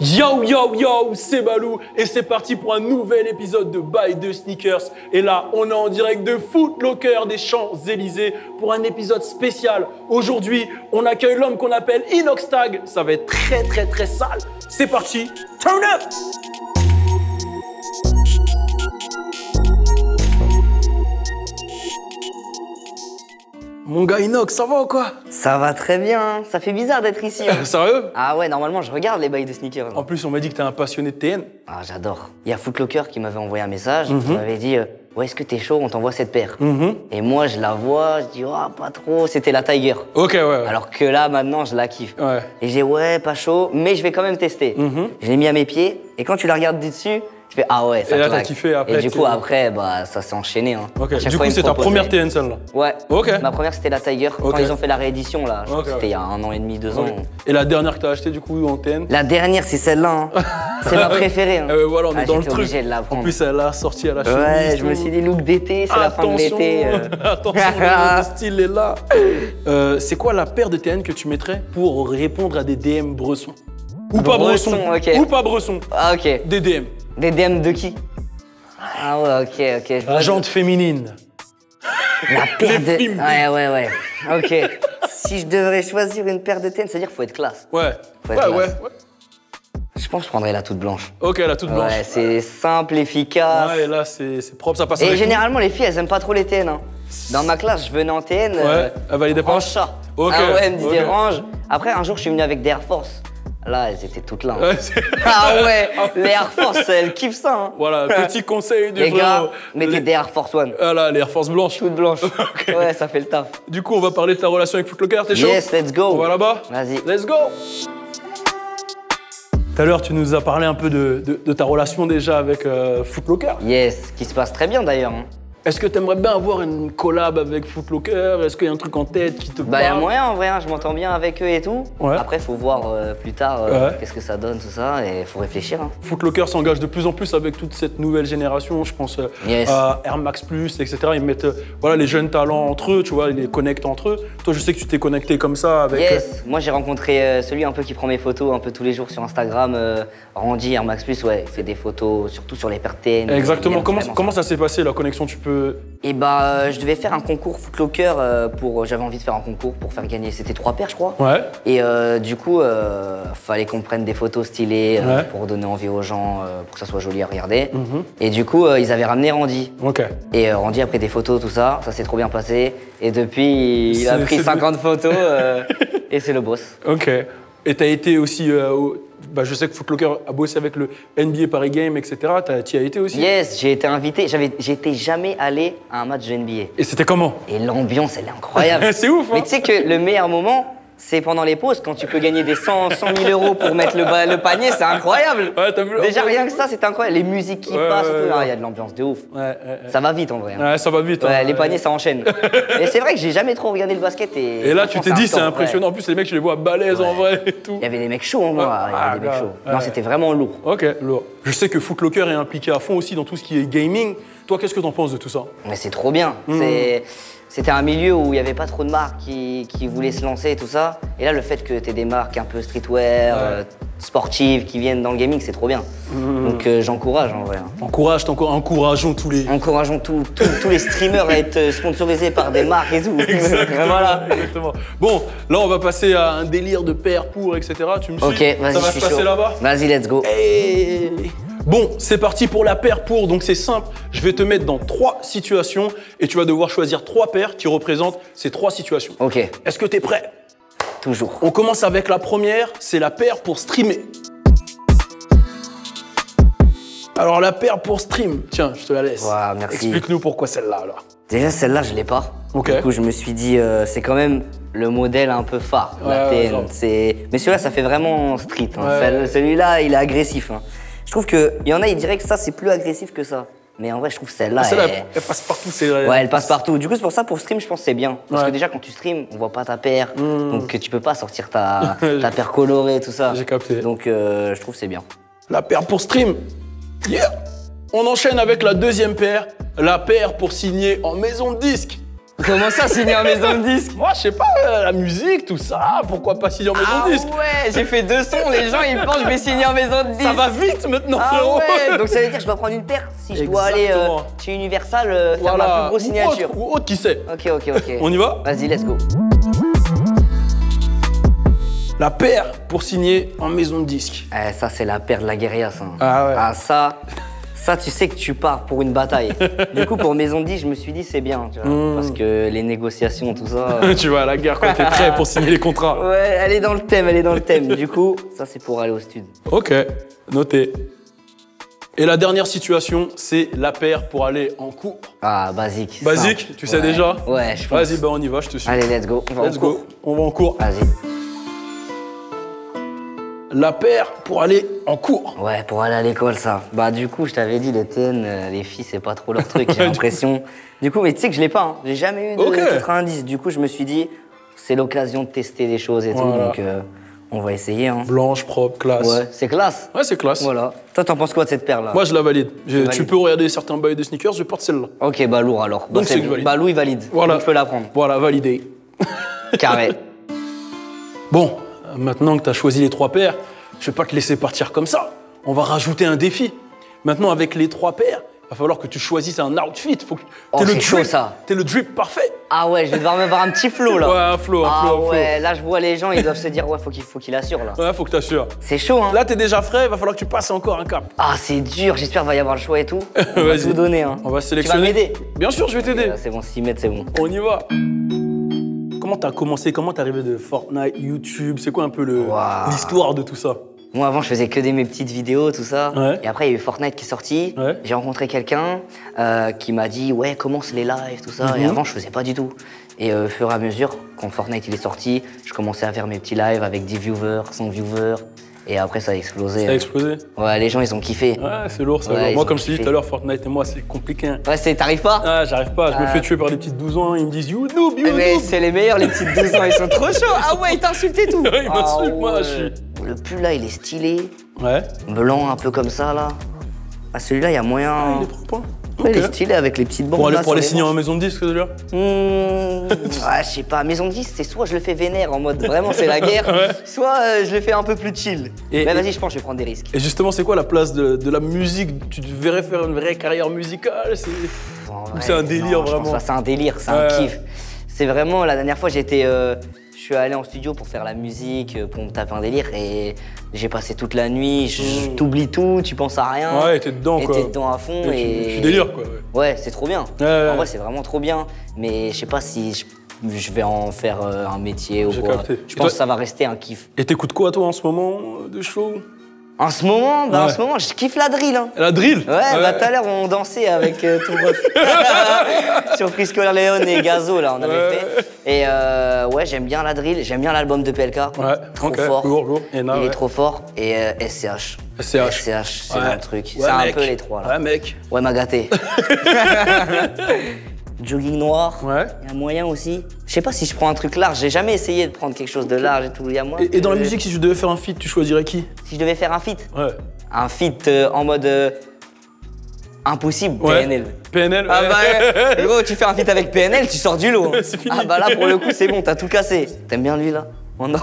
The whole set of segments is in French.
Yo yo yo, c'est Balou et c'est parti pour un nouvel épisode de Buy the Sneakers. Et là, on est en direct de Foot Locker des Champs-Élysées pour un épisode spécial. Aujourd'hui, on accueille l'homme qu'on appelle Inoxtag. Ça va être très sale. C'est parti, turn up! Mon gars Inox, ça va ou quoi? Ça va très bien, ça fait bizarre d'être ici. Hein. Sérieux? Ah ouais, normalement je regarde les bails de sneakers. En plus, on m'a dit que t'es un passionné de TN. Ah j'adore. Il y a Foot Locker qui m'avait envoyé un message, qui m'avait dit ouais, est-ce que t'es chaud, on t'envoie cette paire. Et moi je la vois, je dis oh pas trop, c'était la Tiger. Ok, ouais. Alors que là maintenant je la kiffe. Ouais. Et j'ai ouais, pas chaud, mais je vais quand même tester. Je l'ai mis à mes pieds, et quand tu la regardes du dessus, tu fais ah ouais, ça Et là, claque. t'as kiffé après. Et du coup, après, bah, ça s'est enchaîné. Hein. Ok, À chaque du fois, coup, ils me c'est ta proposaient. première TN celle-là? Ouais. Ok. Ma première, c'était la Tiger. Quand Ok. ils ont fait la réédition, là, je crois que Ok, c'était il y a 1 an et demi, 2 ans. Et la dernière que t'as achetée du coup en TN? La dernière, c'est celle-là. Hein. C'est ma préférée. Hein. Voilà, on est dans le j'étais truc. obligé de la En prendre. plus, elle a sorti à la chemise. Ouais, je me suis dit look d'été, c'est la fin de l'été. Attention, le style est là. C'est quoi la paire de TN que tu mettrais pour répondre à des DM Bresson? Ou pas Bresson? Ok. Ou pas Bresson? Ah, ok. Des DM. Des DM de qui? Ah ouais, ok. Je vois La jante féminine. la paire de. films. Ouais. Ok. Si je devrais choisir une paire de TN, c'est-à-dire qu'il faut être classe. Ouais. Faut être Ouais. classe. Je pense que je prendrais la toute blanche. Ok, la toute blanche. Ouais, c'est simple, efficace. Ouais, et là, c'est propre, ça passe Et avec généralement, les filles, elles aiment pas trop les TN. Hein. Dans ma classe, je venais en TN. Ouais, elle validait pas. En chat. Ok, Ah ouais, elle me disait ok. range. Après, un jour, je suis venu avec des Air Force. Là, elles étaient toutes là. Hein. Ouais, Ah ouais, les Air Force, elles kiffent ça. Hein. Voilà, petit conseil du Les gars, frère. mettez des Air Force One. Ah là, les Air Force blanches. Toutes blanches. Ouais, ça fait le taf. Du coup, on va parler de ta relation avec Foot Locker, t'es chaud? Yes, let's go. On va là-bas? Vas-y. Let's go! Tout à l'heure, tu nous as parlé un peu de ta relation déjà avec Foot Locker. Yes, qui se passe très bien d'ailleurs. Hein. Est-ce que tu aimerais bien avoir une collab avec Foot Locker? Est-ce qu'il y a un truc en tête qui te Bah, y a parle? moyen en vrai, hein, je m'entends bien avec eux et tout. Ouais. Après, faut voir plus tard Ouais. qu'est-ce que ça donne, tout ça, et faut réfléchir. Hein. Foot Locker s'engage de plus en plus avec toute cette nouvelle génération. Je pense Yes. à Air Max Plus, etc. Ils mettent voilà, les jeunes talents entre eux, tu vois, ils les connectent entre eux. Toi, je sais que tu t'es connecté comme ça avec. Yes, moi j'ai rencontré celui un peu qui prend mes photos un peu tous les jours sur Instagram, Randy, Air Max Plus, ouais, il fait des photos surtout sur les paires TN. Exactement. Il aime vraiment Comment ça s'est passé la connexion? Tu peux. Et bah je devais faire un concours Foot Locker j'avais envie de faire un concours pour faire gagner, c'était 3 paires je crois. Ouais. Et du coup, fallait qu'on prenne des photos stylées Ouais. pour donner envie aux gens, pour que ça soit joli à regarder. Et du coup, ils avaient ramené Randy. Ok. Et Randy a pris des photos, tout ça, ça s'est trop bien passé. Et depuis, il a C'est- pris c'est- 50 photos et c'est le boss. Ok. Et t'as été aussi. Je sais que Foot Locker a bossé avec le NBA Paris Game, etc. T'y as été aussi? Yes, j'ai été invité, j'étais jamais allé à un match de NBA. Et c'était comment? Et l'ambiance, elle est incroyable. C'est ouf, hein? Mais tu sais que le meilleur moment, c'est pendant les pauses, quand tu peux gagner des 100 000 euros pour mettre le panier, c'est incroyable. Ouais, t'as vu? Déjà, rien que ça, c'est incroyable. Les musiques qui Ouais, passent, ouais, tout. ouais. Ah, il y a de l'ambiance de ouf. Ouais. Ça va vite en vrai. Hein. Ouais, ça va vite. Ouais, hein. les paniers, ça enchaîne. Et c'est vrai que j'ai jamais trop regardé le basket. Et là, tu t'es dit, c'est impressionnant. En plus, les mecs, tu les vois balèzes en vrai et tout. Il y avait des mecs chauds, hein, moi. Il y avait des mecs chauds. Ouais. Non, c'était vraiment lourd. Ok, lourd. Je sais que Foot Locker est impliqué à fond aussi dans tout ce qui est gaming. Toi, qu'est-ce que t'en penses de tout ça? Mais c'est trop bien. C'était un milieu où il n'y avait pas trop de marques qui voulaient se lancer et tout ça. Et là, le fait que tu aies des marques un peu streetwear, sportives, qui viennent dans le gaming, c'est trop bien. Donc j'encourage en vrai. Hein. Encourageons tous les. Encourageons tous les streamers à être sponsorisés par des marques et tout. Voilà. Exactement. Bon, là, on va passer à un délire de paire pour, etc. Tu me suis? Ok, vas-y, Ça va je se suis passer chaud. là-bas? Vas-y, let's go. Hey. Bon, c'est parti pour la paire pour, donc c'est simple. Je vais te mettre dans 3 situations et tu vas devoir choisir 3 paires qui représentent ces 3 situations. Ok, Est-ce que t'es prêt? toujours. On commence avec la première, c'est la paire pour streamer. Alors la paire pour stream, tiens, je te la laisse. Wow, merci. Explique-nous pourquoi celle-là alors. Déjà, celle-là, je l'ai pas. Ok. Du coup, je me suis dit, c'est quand même le modèle un peu phare, la Ouais, TN. genre. Mais celui-là, ça fait vraiment street. Hein. Ouais. Celui-là, il est agressif. Hein. Je trouve qu'il y en a, ils diraient que ça, c'est plus agressif que ça. Mais en vrai, je trouve celle-là, Celle-là, elle passe partout, c'est vrai. Ouais, elle passe partout. Du coup, c'est pour ça, pour stream, je pense que c'est bien. Parce Ouais. que déjà, quand tu stream, on voit pas ta paire. Donc, tu peux pas sortir ta paire colorée, tout ça. J'ai capté. Donc, je trouve que c'est bien. La paire pour stream. Yeah. On enchaîne avec la deuxième paire, la paire pour signer en maison de disque. Comment ça, signer en maison de disque? Moi, je sais pas, la musique, tout ça, pourquoi pas signer en maison de disque? Ouais, j'ai fait 2 sons, les gens ils pensent que je vais signer en maison de disque. Ça va vite maintenant, Ah frérot. ouais, donc ça veut dire que je dois prendre une paire si je dois aller chez Universal faire ma plus grosse signature. Ou autre, qui sait. Ok. On y va? Vas-y, let's go. La paire pour signer en maison de disque. Ça, c'est la paire de la guérilla, ça. Ah ouais. Ah, ça, tu sais que tu pars pour une bataille. Du coup, pour maison de disque, je me suis dit, c'est bien, tu vois. Parce que les négociations, tout ça. Tu vas à la guerre quand t'es prêt pour signer les contrats. Ouais, elle est dans le thème, Du coup, ça, c'est pour aller au studio. Ok, noté. Et la dernière situation, c'est la paire pour aller en cours. Ah, basique. Basique, simple. tu sais déjà? Ouais, je pense. Vas-y, bah on y va, je te suis. Allez, let's go. On va Let's en cours. go, on va en cours. Vas-y. La paire pour aller en cours. Ouais, pour aller à l'école, ça. Bah, du coup, je t'avais dit, le TN, les filles, c'est pas trop leur truc, j'ai l'impression. Du coup, mais tu sais que je l'ai pas, hein. J'ai jamais eu de 90. Du coup, je me suis dit, c'est l'occasion de tester des choses et tout, donc on va essayer, hein. Blanche, propre, classe. Ouais, c'est classe. Ouais, c'est classe. Voilà. Toi, t'en penses quoi de cette paire-là? Moi, je la valide. Tu valides. peux regarder certains bails de sneakers, je porte celle-là. Ok, bah lourd alors. Bah, Donc, c'est que je valide. Bah, Lou, il valide. Voilà. Donc, je peux la prendre. Voilà, validé. Carré. Bon, maintenant que tu as choisi les 3 paires, je vais pas te laisser partir comme ça. On va rajouter un défi. Maintenant, avec les 3 paires, il va falloir que tu choisisses un outfit. Faut que c'est chaud, ça. T'es le drip parfait. Ah ouais, je vais devoir me voir un petit flow, là. Ouais, un flow, un Ah flow. ouais, là, je vois les gens, ils doivent se dire, ouais, faut qu'il assure, là. Ouais, faut que t'assures. C'est chaud, hein. Là, t'es déjà frais, il va falloir que tu passes encore un cap. Ah, c'est dur, j'espère qu'il va y avoir le choix et tout. On va Vas-y. tout donner, hein. On va sélectionner. Tu vas m'aider? Bien sûr, je vais t'aider. C'est bon, 6 mètres, c'est bon. On y va. Comment t'as commencé? Comment t'es arrivé de Fortnite, YouTube? C'est quoi un peu l'histoire de tout ça? Moi, avant, je faisais que mes petites vidéos, tout ça. Ouais. Et après, il y a eu Fortnite qui est sorti. Ouais. J'ai rencontré quelqu'un qui m'a dit, ouais, commence les lives, tout ça. Et avant, je faisais pas du tout. Et au fur et à mesure, quand Fortnite il est sorti, je commençais à faire mes petits lives avec 10 viewers, 100 viewers. Et après, ça a explosé. Ça a explosé? Ouais, les gens, ils ont kiffé. Ouais, c'est lourd, ça. Ouais, Moi, ils comme ont je t'ai dit kiffé. tout à l'heure, Fortnite et moi, c'est compliqué. Hein. Ouais, t'arrives pas? Ah, j'arrive pas. Je me fais tuer par des petites 12 ans. Ils me disent you noob, you Mais noob. c'est les meilleurs, les petites 12 ans, ils sont trop chauds. Ah ouais, ils t'insultent et tout. Ouais, ils m'insultent, moi, ouais. je suis. Le pull là, il est stylé. Ouais. Blanc, un peu comme ça là. Ah, celui-là, il y a moyen. Il est propre. Hein. Ouais, il est Ok. stylé avec les petites bandes. Pour aller, là, pour aller sur les signer en manches. maison de disque, celui-là? Ouais, je sais pas. Maison de 10, c'est soit je le fais vénère en mode vraiment c'est la guerre, soit je le fais un peu plus chill. Et- Mais vas-y, je pense que je vais prendre des risques. Et justement, c'est quoi la place de la musique? Tu devrais faire une vraie carrière musicale? En Ou vrai, c'est un délire, non, je pense vraiment? pas, c'est un délire, c'est Ouais. un kiff. C'est vraiment, la dernière fois, je suis allé en studio pour faire la musique, pour me taper un délire et j'ai passé toute la nuit, t'oublies tout, tu penses à rien. Ouais, t'es dedans, et quoi. t'es dedans à fond Tu délires, quoi. Ouais. Ouais, c'est trop bien. Ouais. En vrai, c'est vraiment trop bien. Mais je sais pas si je vais en faire un métier ou J'ai quoi. capté. Je Et pense toi- que ça va rester un kiff. Et t'écoutes quoi, toi, en ce moment, de show? En ce moment, Ouais. je kiffe la drill. Hein. La drill? Ouais, bah tout à l'heure, on dansait avec tout le ref. Sur Frisco Leone et Gazo, là, on avait fait. Et ouais, j'aime bien la drill, j'aime bien l'album de PLK. Ouais, Trop ok, fort. lourd. Et Il est trop fort. Et SCH. SCH. SCH, c'est Ouais. mon truc. Ouais, c'est un mec. peu les trois, là. Ouais, mec. Ouais, m'a gâté. Jogging noir. Ouais. Il y a moyen aussi. Je sais pas si je prends un truc large. J'ai jamais essayé de prendre quelque chose de large et tout. Il y a moyen Et dans la que- musique, si tu devais faire un feat, tu choisirais qui? Si je devais faire un feat. Ouais. Un feat en mode impossible, Ouais. PNL. PNL? Ah ouais. bah, gros, tu fais un feat avec PNL, tu sors du lot. Hein. C'est fini. Ah bah là, pour le coup, c'est bon, t'as tout cassé. T'aimes bien lui, là? Oh non.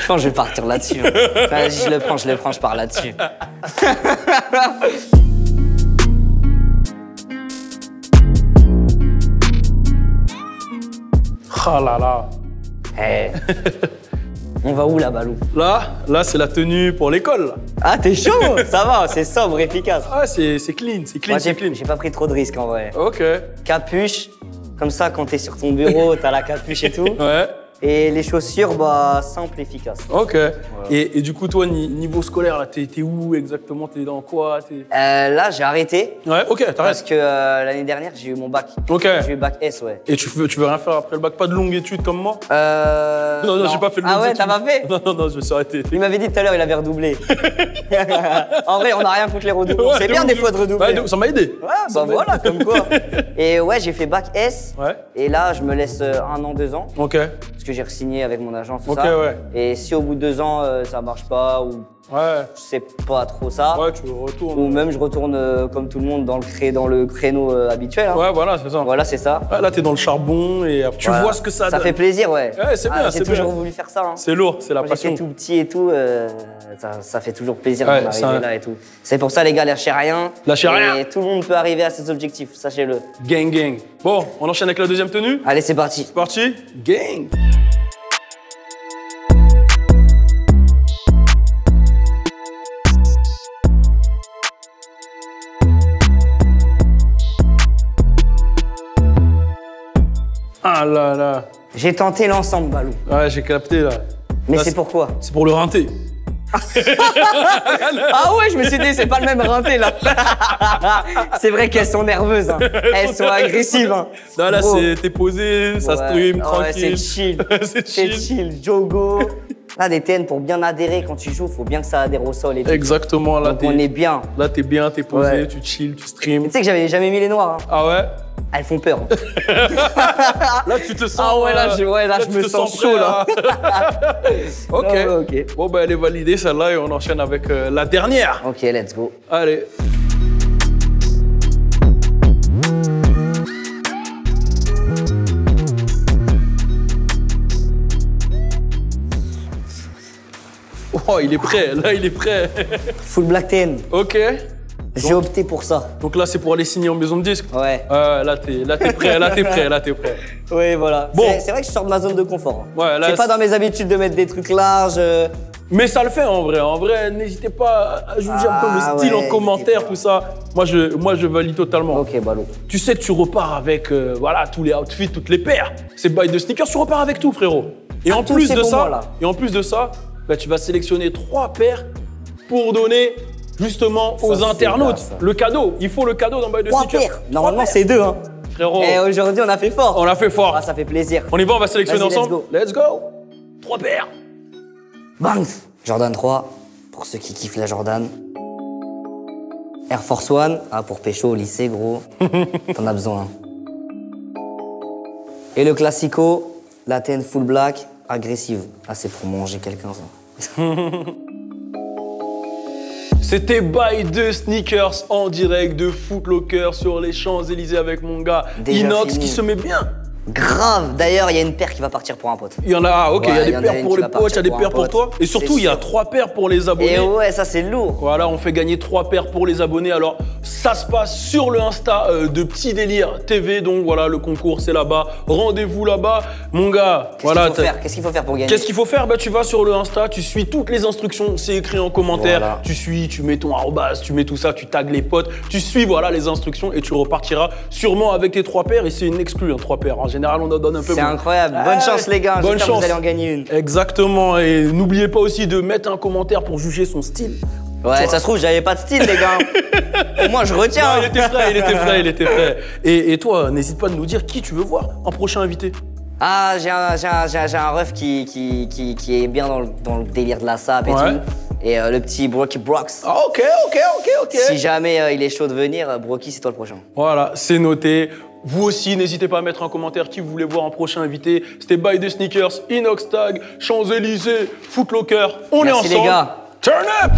Je pense que je vais partir là-dessus. Hein. Vas-y, je le prends, je pars là-dessus. Ah là là. Eh. On va où, là, Balou? Là, c'est la tenue pour l'école. Là. Ah, t'es chaud? Ça va, c'est sobre, efficace. Ah, c'est clean, c'est clean, Moi, c'est clean. j'ai pas pris trop de risques, en vrai. Ok. Capuche, comme ça, quand t'es sur ton bureau, t'as la capuche et tout. Ouais. Et les chaussures, bah, simple, efficace. Ok. Et du coup, toi, niveau scolaire, là, t'es où exactement? T'es dans quoi? Là, j'ai arrêté. Ouais, ok, Parce t'arrêtes. que l'année dernière, j'ai eu mon bac. Ok. J'ai eu bac S, ouais. Et tu veux rien faire après le bac? Pas de longue étude comme moi? Non, j'ai pas fait le Ah longues ouais, études. t'as pas fait? Non, je me suis arrêté. Il m'avait dit tout à l'heure, il avait redoublé. En vrai, on n'a rien contre les redoublants. Ouais, C'est de bien ouf, des de fois ouf. de redoubler. Ouais, ça m'a aidé. Ouais, bah voilà, comme quoi. Et ouais, j'ai fait bac S. Ouais. Et là, je me laisse 1 an, 2 ans. Ok. Parce que j'ai re-signé avec mon agent, tout Ok, ça. ouais. Et si au bout de 2 ans, ça marche pas ou Ouais. je sais pas trop ça, Ouais, tu retournes. ou même je retourne comme tout le monde dans le créneau habituel. Hein. Ouais, voilà, c'est ça. Voilà, c'est ça. Ouais, là, t'es dans le charbon et tu Voilà. vois ce que ça donne. Ça fait plaisir, ouais. Ouais, c'est bien, J'ai c'est toujours bien. voulu faire ça. Hein. C'est lourd, c'est la Quand passion. j'étais tout petit et tout, ça fait toujours plaisir Ouais, d'arriver ça- là et tout. C'est pour ça, les gars, lâchez rien. Lâchez et rien. tout le monde peut arriver à ses objectifs, sachez-le. Gang, gang. Bon, on enchaîne avec la deuxième tenue. Allez, c'est parti. C'est parti. Gang. Ah là là. J'ai tenté l'ensemble, Balou. Ouais, j'ai capté là. Mais Là, c'est pourquoi? C'est pour le rinté. Ah ouais, je me suis dit, c'est pas le même rinté là. C'est vrai qu'elles sont nerveuses, hein. Elles sont agressives. Hein. Non, là, Gros. t'es posé, ça Ouais, stream, ouais, tranquille. c'est chill. C'est C'est chill. chill, Jogo. Là, des TN, pour bien adhérer quand tu joues, faut bien que ça adhère au sol et tout. Exactement, là, Donc on est bien. là, t'es bien, t'es posé, Ouais. tu chill, tu Tu stream. sais que j'avais jamais mis les noirs. Hein. Ah ouais? Elles font peur. Là, tu te sens. Ah ouais, là, je tu me te sens prêt chaud, là. Ok. Ouais, ok. Bon, bah, elle est validée, celle-là, et on enchaîne avec la dernière. Ok, let's go. Allez. Oh, il est prêt, là, il est prêt. Full Black TN. Ok. J'ai opté pour ça. Donc là, c'est pour aller signer en maison de disque. Ouais. Là, t'es prêt, là, t'es prêt, là, t'es prêt. Oui, voilà. Bon. C'est vrai que je sors de ma zone de confort. Hein. Ouais, là, c'est pas dans mes habitudes de mettre des trucs larges. Mais ça le fait en vrai. En vrai, n'hésitez pas à juger un peu le Ah style ouais, en commentaire, n'hésitez tout ça. Moi, je valide totalement. Ok, Balou. Tu sais que tu repars avec voilà, tous les outfits, toutes les paires. C'est Buy the Sneakers, tu repars avec tout, frérot. Et en tout, plus c'est de pour ça, moi, là. bah, tu vas sélectionner 3 paires pour donner justement aux c'est internautes classe, ça. le cadeau. Il faut le cadeau dans Buy the 3 Sneakers. paires. Normalement, c'est 2. Hein. Frérot, Et aujourd'hui, on a fait fort. on a fait fort. Ah, ça fait plaisir. On y va, on va sélectionner Vas-y, let's ensemble. go. Let's go. 3 paires. Bangs. Jordan 3, pour ceux qui kiffent la Jordan. Air Force One, pour pécho au lycée, gros. T'en as besoin. Et le classico, la TN Full Black, agressive. Ah, c'est pour manger quelqu'un, ça. C'était Buy the Sneakers en direct de Foot Locker sur les Champs-Élysées avec mon gars Déjà Inox fini. qui se met bien. Grave. D'ailleurs, il y a une paire qui va partir pour un pote. Il y en a, ok, Ouais, il y a il y des en a paires une pour qui les va potes, il y a partir des pour paires un pour pote. toi. Et surtout, C'est il y a sûr. 3 paires pour les abonnés. Et ouais, ça, c'est lourd. Voilà, on fait gagner 3 paires pour les abonnés. Alors, ça se passe sur le Insta de Petit Délire TV. Donc voilà, le concours, c'est là-bas. Rendez-vous là-bas. Mon gars, voilà. Qu'est-ce qu'il faut faire pour gagner? Qu'est-ce qu'il faut faire? Bah, tu vas sur le Insta, tu suis toutes les instructions, c'est écrit en commentaire. Voilà. Tu suis, tu mets ton arrobase, tu mets tout ça, tu tags les potes, tu suis voilà les instructions et tu repartiras sûrement avec tes 3 paires. Et c'est une exclue, 3 paires. En général, on en donne un peu C'est moins. incroyable. Bonne chance, les gars. Bonne J'espère que chance. vous allez en gagner une. Exactement. Et n'oubliez pas aussi de mettre un commentaire pour juger son style. Ouais, ça se trouve, j'avais pas de style, les gars. Au moins, je retiens. Non, il était frais, il était frais, il était frais. Et toi, n'hésite pas à nous dire qui tu veux voir en prochain invité. Ah, j'ai un ref qui est bien dans le délire de la SAP et Ouais. tout. Et le petit Brocky Brox. Ah, ok. Si jamais il est chaud de venir, Brocky, c'est toi le prochain. Voilà, c'est noté. Vous aussi, n'hésitez pas à mettre un commentaire qui vous voulez voir en prochain invité. C'était Buy the Sneakers, Inox Tag, Champs-Élysées, Foot Locker. On Merci, est ensemble. les gars. Turn up!